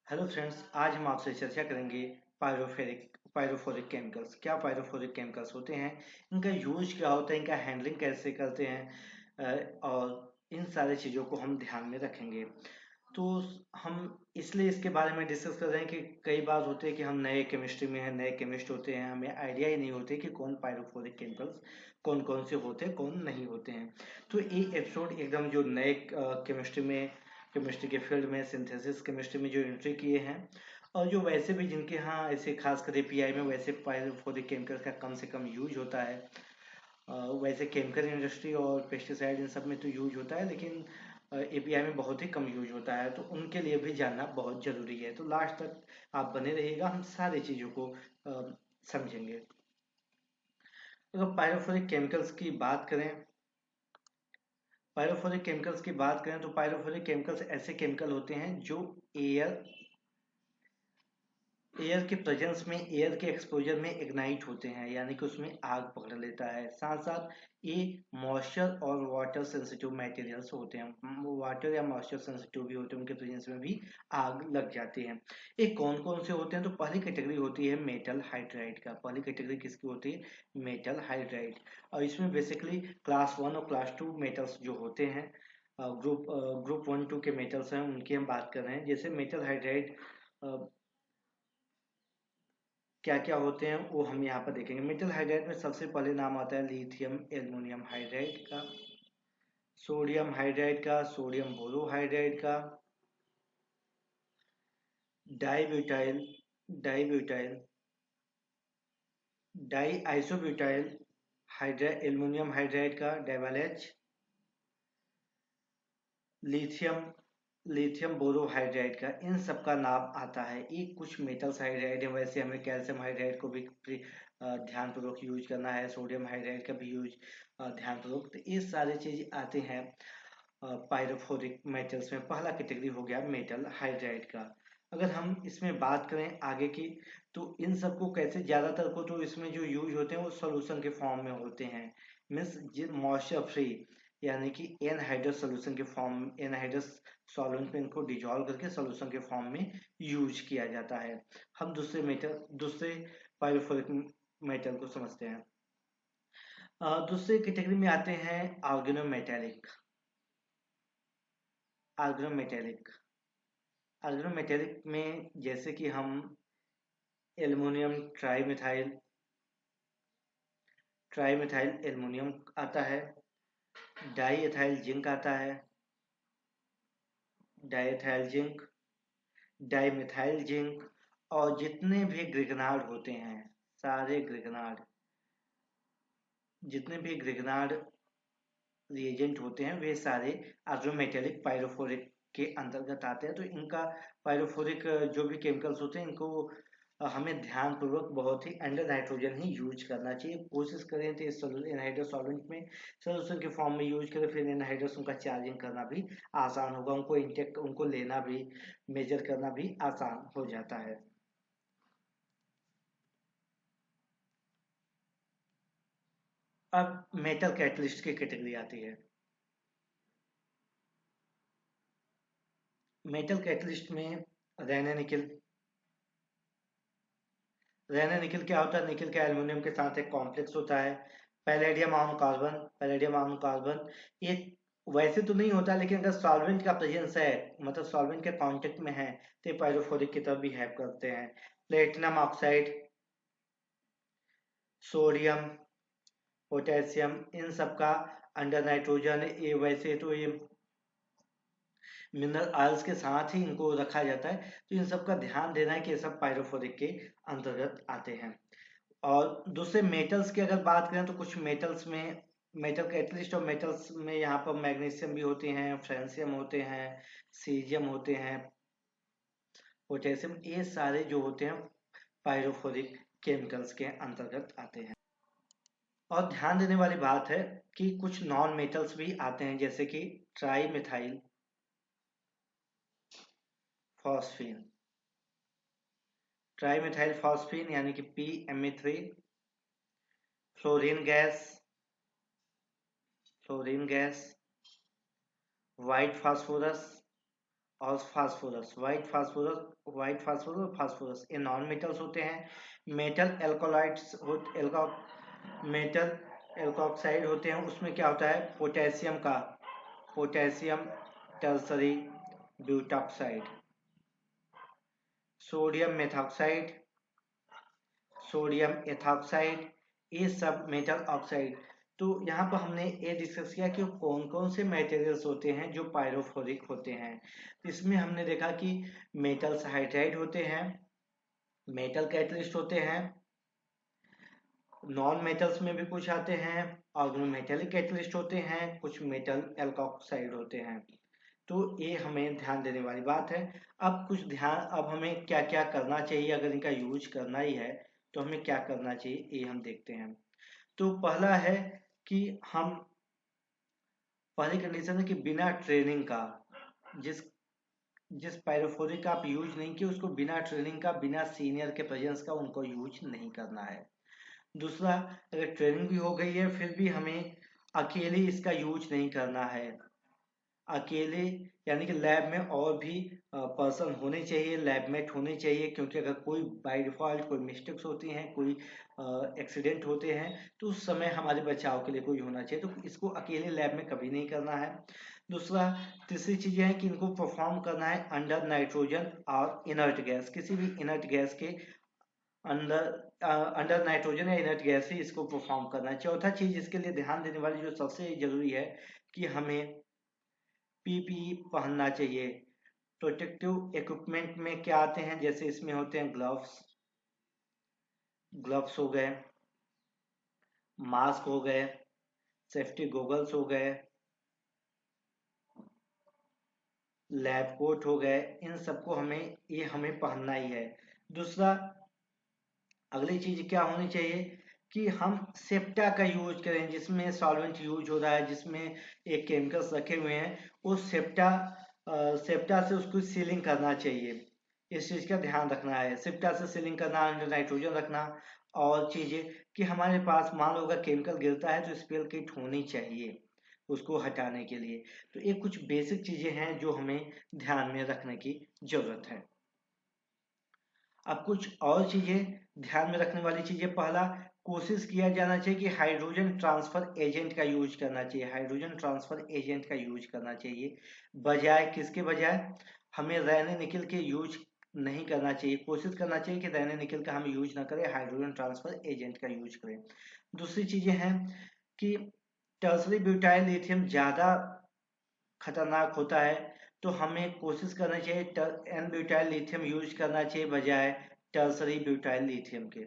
Hello friends, आज हम आपसे चर्चा करेंगे पायरोफोरिक केमिकल्स। क्या पायरोफोरिक केमिकल्स होते हैं, इनका यूज क्या होता है, इनका हैंडलिंग कैसे करते हैं, और इन सारी चीज़ों को हम ध्यान में रखेंगे। तो हम इसलिए इसके बारे में डिस्कस कर रहे हैं कि कई बार होते हैं कि हम नए केमिस्ट्री में हैं, नए केमिस्ट होते हैं, हमें आइडिया ही नहीं होते कि कौन पायरोफोरिक केमिकल्स कौन कौन से होते हैं, कौन नहीं होते हैं। तो ये एपिसोड एकदम जो नए केमिस्ट्री के फील्ड में, सिंथेसिस केमिस्ट्री में जो एंट्री किए हैं, और जो वैसे भी जिनके यहाँ ऐसे खासकर एपीआई में वैसे पायरोफोरिक केमिकल का कम से कम यूज होता है। वैसे केमिकल इंडस्ट्री और पेस्टिसाइड इन सब में तो यूज होता है, लेकिन एपीआई में बहुत ही कम यूज होता है, तो उनके लिए भी जानना बहुत जरूरी है। तो लास्ट तक आप बने रहिएगा, हम सारी चीज़ों को समझेंगे। अगर पायरोफोरिक केमिकल्स की बात करें तो पायरोफोरिक केमिकल्स ऐसे केमिकल होते हैं जो एयर एयर के प्रेजेंस में, एयर के एक्सपोजर में इग्नाइट होते हैं, यानी कि उसमें आग पकड़ लेता है। साथ साथ ये मॉइस्चर और वाटर सेंसिटिव मटेरियल्स होते हैं, वाटर या मॉइस्चर सेंसिटिव भी होते हैं, उनके प्रेजेंस में भी आग लग जाती है। ये कौन कौन से होते हैं, तो पहली कैटेगरी होती है मेटल हाइड्राइड का। पहली कैटेगरी किसकी होती है? Metal hydride. और इसमें बेसिकली क्लास 1 और क्लास 2 मेटल्स जो होते हैं, ग्रुप 1 2 के मेटल्स हैं, उनकी हम बात कर रहे हैं। जैसे मेटल हाइड्राइड क्या क्या होते हैं वो हम यहाँ पर देखेंगे। मेटल हाइड्राइड में सबसे पहले नाम आता है लिथियम एल्युमिनियम हाइड्राइड का, सोडियम हाइड्राइड का, सोडियम बोरोहाइड्राइड का, डाइब्यूटाइल डाइब्यूटाइल डाई आइसोब्यूटाइल एल्युमिनियम हाइड्राइड का, डाइवालेज, लिथियम लिथियम बोरोहाइड्राइड का, इन सब का नाम आता है। ये कुछ मेटल्स हाइड्राइड है। वैसे हमें कैल्शियम हाइड्राइड को भी ध्यानपूर्वक यूज करना है, सोडियम हाइड्राइड का भी यूज ध्यानपूर्वक। तो ये सारी चीज आते हैं पायरोफोरिक मेटल्स में। पहला कैटेगरी हो गया मेटल हाइड्राइड का। अगर हम इसमें बात करें आगे की, तो इन सबको कैसे, ज्यादातर को तो इसमें जो यूज होते हैं वो सोल्यूशन के फॉर्म में होते हैं, मीन्स मॉइस्चर फ्री, यानी कि एनहाइड्रस सोल्यूशन के फॉर्म, एनहाइड्रस सॉल्वेंट में इनको डिजोल्व करके सोल्यूशन के फॉर्म में यूज किया जाता है। हम दूसरे पायरोफोरिक मेटल को समझते हैं। दूसरे कैटेगरी में आते हैं ऑर्गेनोमेटेलिक। ऑर्गेनोमेटेलिक ऑर्गेनोमेटेलिक में जैसे कि हम एल्युमिनियम ट्राईमिथाइल एल्युमिनियम आता है, डाई एथाइल जिंक आता है, डाईएथाइल जिंक, डाईमिथाइल जिंक, और जितने भी ग्रिगनार्ड होते हैं, सारे ग्रिगनार्ड जितने भी ग्रिगनार्ड रिएजेंट होते हैं, वे सारे ऑर्गेनोमेटेलिक पायरोफोरिक के अंतर्गत आते हैं। तो इनका पायरोफोरिक जो भी केमिकल्स होते हैं, इनको हमें ध्यान पूर्वक बहुत ही अंडर नाइट्रोजन ही यूज करना चाहिए। कोशिश करें तो इस एनहाइड्रस सॉल्वेंट में सोल्यूशन के फॉर्म में यूज करें, फिर एनहाइड्रस उनका चार्जिंग करना भी आसान होगा, उनको लेना भी, मेजर करना भी आसान हो जाता है। अब मेटल कैटलिस्ट की कैटेगरी आती है। मेटल कैटलिस्ट में रेना निकल रेना निकल क्या होता है? निकल के एल्युमिनियम के साथ एक कॉम्प्लेक्स होता है, पैलेडियम आयन कार्बन। ये वैसे तो नहीं होता, लेकिन अगर सॉल्वेंट का प्रेजेंस है, मतलब सॉल्वेंट के कांटेक्ट में है, तो ये पायरोफोरिक की तरफ बिहेव करते हैं। प्लेटिनम ऑक्साइड, सोडियम, पोटेशियम, इन सब का अंडर नाइट्रोजन, ये वैसे तो ये मिनरल ऑयल्स के साथ ही इनको रखा जाता है। तो इन सब का ध्यान देना है कि ये सब पायरोफोरिक के अंतर्गत आते हैं। और दूसरे मेटल्स की अगर बात करें, तो कुछ मेटल्स में, मेटल कैटलिस्ट और मेटल्स में यहाँ पर मैग्नीशियम भी होते हैं, फ्रेंसियम होते हैं, सीजियम होते हैं, पोटेशियम, ये सारे जो होते हैं पायरोफोरिक केमिकल्स के अंतर्गत आते हैं। और ध्यान देने वाली बात है कि कुछ नॉन मेटल्स भी आते हैं, जैसे कि tri methyl phosphine trimethyl phosphine यानी कि PME3, fluorine gas fluorine gas, white phosphorus, और फास्फोरस, व्हाइट फास्फोरस और फास्फोरस, ये नॉन मेटल्स होते हैं। मेटल एल्कोलाइड्स मेटल एल्कोक्साइड होते हैं, उसमें क्या होता है, potassium tertiary butoxide, sodium methoxide, sodium ethoxide, ये सब मेटल ऑक्साइड। तो यहाँ पर हमने ये डिस्कस किया कि कौन कौन से मटेरियल्स होते हैं जो पायरोफोरिक होते हैं। इसमें हमने देखा कि मेटल्स हाइड्राइड होते हैं, मेटल कैटलिस्ट होते हैं, नॉन मेटल्स में भी कुछ आते हैं, ऑर्गेनोमेटेलिक कैटलिस्ट होते हैं, कुछ मेटल एल्कोक्साइड होते हैं। तो ये हमें ध्यान देने वाली बात है। अब हमें क्या क्या करना चाहिए, अगर इनका यूज करना ही है तो हमें क्या करना चाहिए ये हम देखते हैं। तो पहला है कि हम, पहली कंडीशन है कि बिना ट्रेनिंग का, जिस जिस पायरोफोरिक का आप यूज नहीं किए उसको बिना ट्रेनिंग का, बिना सीनियर के प्रेजेंस का उनको यूज नहीं करना है। दूसरा, अगर ट्रेनिंग भी हो गई है फिर भी हमें अकेले इसका यूज नहीं करना है। अकेले यानी कि लैब में और भी पर्सन होने चाहिए, लैबमेट होने चाहिए, क्योंकि अगर कोई बाय डिफॉल्ट कोई मिस्टेक्स होती हैं, कोई एक्सीडेंट होते हैं, तो उस समय हमारे बचाव के लिए कोई होना चाहिए। तो इसको अकेले लैब में कभी नहीं करना है। तीसरी चीज़ है कि इनको परफॉर्म करना है अंडर नाइट्रोजन और इनर्ट गैस, किसी भी इनर्ट गैस के अंडर नाइट्रोजन या इनर्ट गैस ही इसको परफॉर्म करना है। चौथा चीज इसके लिए ध्यान देने वाली जो सबसे जरूरी है कि हमें पीपीई पहनना चाहिए। प्रोटेक्टिव इक्विपमेंट में क्या आते हैं, जैसे इसमें होते हैं ग्लव्स हो गए, मास्क हो गए, सेफ्टी गॉगल्स हो गए, लैब कोट हो गए, इन सबको हमें पहनना ही है। दूसरा, अगली चीज क्या होनी चाहिए कि हम सेप्टा का यूज करें, जिसमें सॉल्वेंट यूज हो रहा है, जिसमें एक केमिकल्स रखे हुए हैं, उस सेप्टा से उसको सीलिंग करना चाहिए। इस चीज का ध्यान रखना है, सेप्टा से सीलिंग करना, अंडर नाइट्रोजन रखना। और चीजें कि हमारे पास मान लो अगर केमिकल गिरता है तो स्पेल किट होनी चाहिए उसको हटाने के लिए। तो ये कुछ बेसिक चीजें हैं जो हमें ध्यान में रखने की जरूरत है। अब कुछ और चीजें ध्यान में रखने वाली चीजें, पहला, कोशिश किया जाना चाहिए कि हाइड्रोजन ट्रांसफर एजेंट का यूज करना चाहिए, हाइड्रोजन ट्रांसफर एजेंट का यूज करना चाहिए। बजाय किसके बजाय, हमें रैने निकल के यूज नहीं करना चाहिए, कोशिश करना चाहिए कि रैने निकल का हम यूज ना करें, हाइड्रोजन ट्रांसफर एजेंट का यूज करें। दूसरी चीजें हैं कि टर्सरी ब्यूटाइल लिथियम ज्यादा खतरनाक होता है, तो हमें कोशिश करना चाहिए एन ब्यूटाइल लिथियम यूज करना चाहिए बजाय टर्सरी ब्यूटाइल लिथियम के।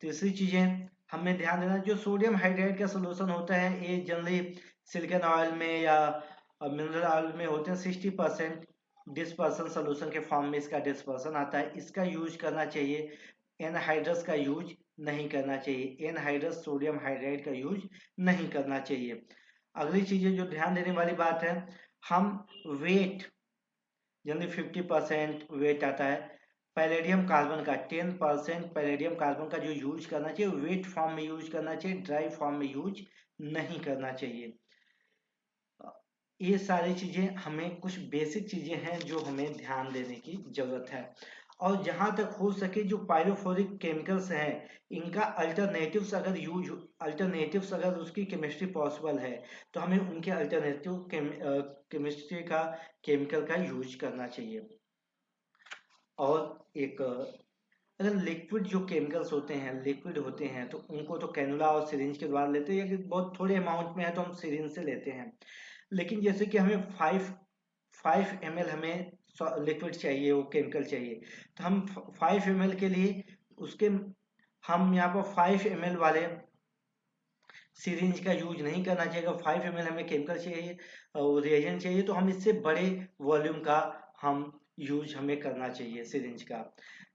तीसरी चीजें हमें ध्यान देना, जो सोडियम हाइड्राइड का सोल्यूशन होता है ये जनरली सिलिकॉन ऑयल में या मिनरल ऑयल में होते हैं। 60% डिस्पर्सन सोल्यूशन के फॉर्म में इसका डिस्पर्सन आता है, इसका यूज करना चाहिए। एनहाइड्रस का यूज नहीं करना चाहिए, एनहाइड्रस सोडियम हाइड्राइड का यूज नहीं करना चाहिए। अगली चीजें जो ध्यान देने वाली बात है, हम वेट, जनरली 50% वेट आता है पैलेडियम कार्बन का, 10% पैलेडियम कार्बन का जो यूज करना चाहिए वेट फॉर्म में यूज करना चाहिए, ड्राई फॉर्म में यूज नहीं करना चाहिए। ये सारी चीजें हमें, कुछ बेसिक चीजें हैं जो हमें ध्यान देने की जरूरत है। और जहां तक हो सके जो पायरोफोरिक केमिकल्स हैं इनका अल्टरनेटिव्स अगर उसकी केमिस्ट्री पॉसिबल है तो हमें उनके अल्टरनेटिव केमिस्ट्री का केमिकल का यूज करना चाहिए। और एक, अगर लिक्विड जो केमिकल्स होते हैं लिक्विड होते हैं तो उनको तो कैनुला और सिरिंज के द्वारा लेते हैं, या बहुत थोड़े अमाउंट में है तो हम सिरिंज से लेते हैं। लेकिन जैसे कि हमें 5 ml हमें लिक्विड चाहिए, वो केमिकल चाहिए, तो हम 5 ml के लिए उसके हम यहाँ पर 5 ml वाले सिरिंज का यूज नहीं करना चाहिए। अगर 5 ml हमें केमिकल चाहिए और रिएजेंट चाहिए तो हम इससे बड़े वॉल्यूम का हम यूज हमें करना चाहिए सिरिंज का।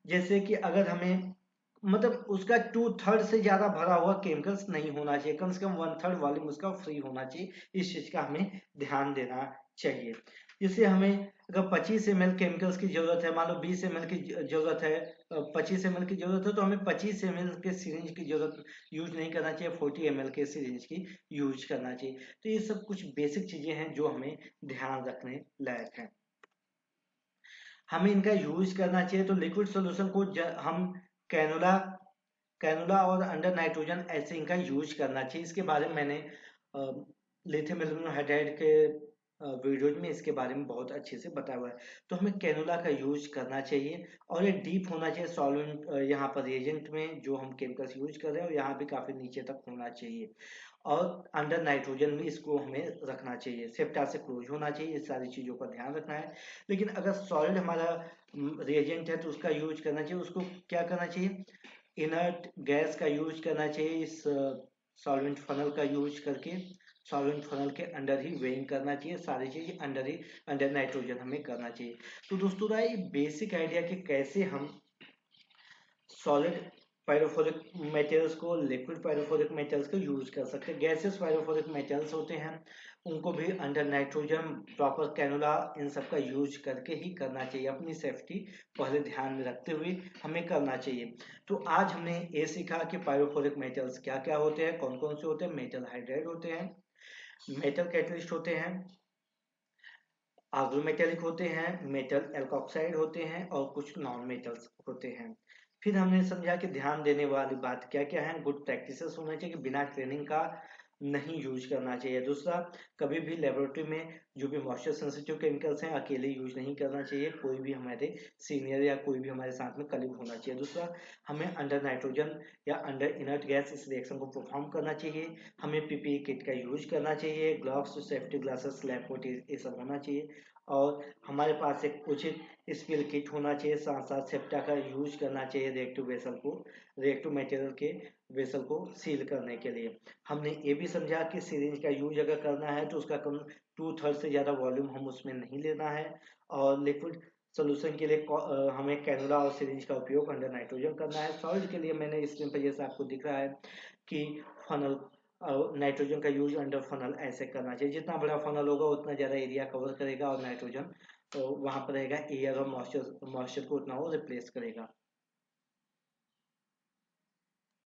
जैसे कि अगर हमें, मतलब उसका 2/3 से ज्यादा भरा हुआ केमिकल्स नहीं होना चाहिए, कम से कम 1/3 वॉल्यूम उसका फ्री होना चाहिए, इस चीज का हमें ध्यान देना चाहिए। जिससे हमें अगर 25 ml केमिकल्स की जरूरत है, मान लो 20 ml की जरूरत है, 25 ml की जरूरत है, तो हमें 25 ml के सिरिंज की जरूरत यूज नहीं करना चाहिए, 40 ml के सिरिंज की यूज करना चाहिए। तो ये सब कुछ बेसिक चीजें हैं जो हमें ध्यान रखने लायक है। हमें इनका यूज करना चाहिए। तो लिक्विड सोल्यूशन को हम कैनुला कैनुला और अंडर नाइट्रोजन ऐसे इनका यूज करना चाहिए। इसके बारे में मैंने लिथियम एल्यूमिनियम हाइड्राइड के वीडियोज में इसके बारे में बहुत अच्छे से बताया हुआ है। तो हमें कैनुला का यूज करना चाहिए और ये डीप होना चाहिए सॉल्वेंट, यहाँ पर रिएजेंट में जो हम केमिकल्स यूज कर रहे हैं, और यहाँ भी काफी नीचे तक होना चाहिए। और अंडर नाइट्रोजन भी इसको हमें रखना चाहिए, सेप्टा से क्लोज होना चाहिए। इस सारी चीजों का ध्यान रखना है। लेकिन अगर सॉलिड हमारा रिएजेंट है तो उसका यूज करना चाहिए। उसको क्या करना चाहिए, इनर्ट गैस का यूज करना चाहिए। इस सॉल्वेंट फनल का यूज करके सॉल्वेंट फनल के अंडर ही वेइंग करना चाहिए। सारी चीज अंडर ही, अंडर नाइट्रोजन हमें करना चाहिए। तो दोस्तों रहा ये बेसिक आइडिया कि कैसे हम सॉलिड पायरोफोरिक मेटेरियल्स को लिक्विड पायरोफोरिक मेटेरियल्स को यूज कर सकते हैं। गैसेस पायरोफोरिक मेटेरियल्स होते हैं, उनको भी अंडर नाइट्रोजन प्रॉपर कैनुला इन सब का यूज करके ही करना चाहिए। अपनी सेफ्टी पहले ध्यान में रखते हुए हमें करना चाहिए। तो आज हमने ये सीखा कि पायरोफोरिक मेटेरियल्स क्या क्या होते हैं, कौन कौन से होते हैं। मेटल हाइड्राइड होते हैं, मेटल कैटलिस्ट होते हैं, आर्गोमेटेलिक होते हैं, मेटल एल्कोक्साइड होते हैं, और कुछ नॉन मेटल्स होते हैं। फिर हमने समझा कि ध्यान देने वाली बात क्या क्या है। गुड प्रैक्टिसेस होना चाहिए कि बिना ट्रेनिंग का नहीं यूज करना चाहिए। दूसरा, कभी भी लेबोरेटरी में जो भी मॉइस्चर सेंसिटिव केमिकल्स हैं अकेले यूज नहीं करना चाहिए। कोई भी हमारे सीनियर या कोई भी हमारे साथ में कलीग होना चाहिए। दूसरा, हमें अंडर नाइट्रोजन या अंडर इनर्ट गैस इस रिएक्शन को परफॉर्म करना चाहिए। हमें पीपीई किट का यूज करना चाहिए, gloves, safety glasses, lab coat, ये सब होना चाहिए। और हमारे पास एक उचित स्पिल किट होना चाहिए। साथ साथ सेप्टा का यूज करना चाहिए रिएक्टिव वेसल को, रिएक्टिव मटेरियल के वेसल को सील करने के लिए। हमने ये भी समझा कि सिरिंज का यूज अगर करना है तो उसका कम 2/3 से ज़्यादा वॉल्यूम हम उसमें नहीं लेना है। और लिक्विड सोल्यूशन के लिए हमें कैनुला और सिरिंज का उपयोग अंडर नाइट्रोजन करना है। सॉलिड के लिए मैंने स्क्रीन पर जैसा आपको दिख रहा है कि फनल, नाइट्रोजन का यूज अंडर फनल ऐसे करना चाहिए। जितना बड़ा फनल होगा उतना ज़्यादा एरिया कवर करेगा और नाइट्रोजन तो वहाँ पर रहेगा, एयर और मॉइस्चर को उतना वो रिप्लेस करेगा।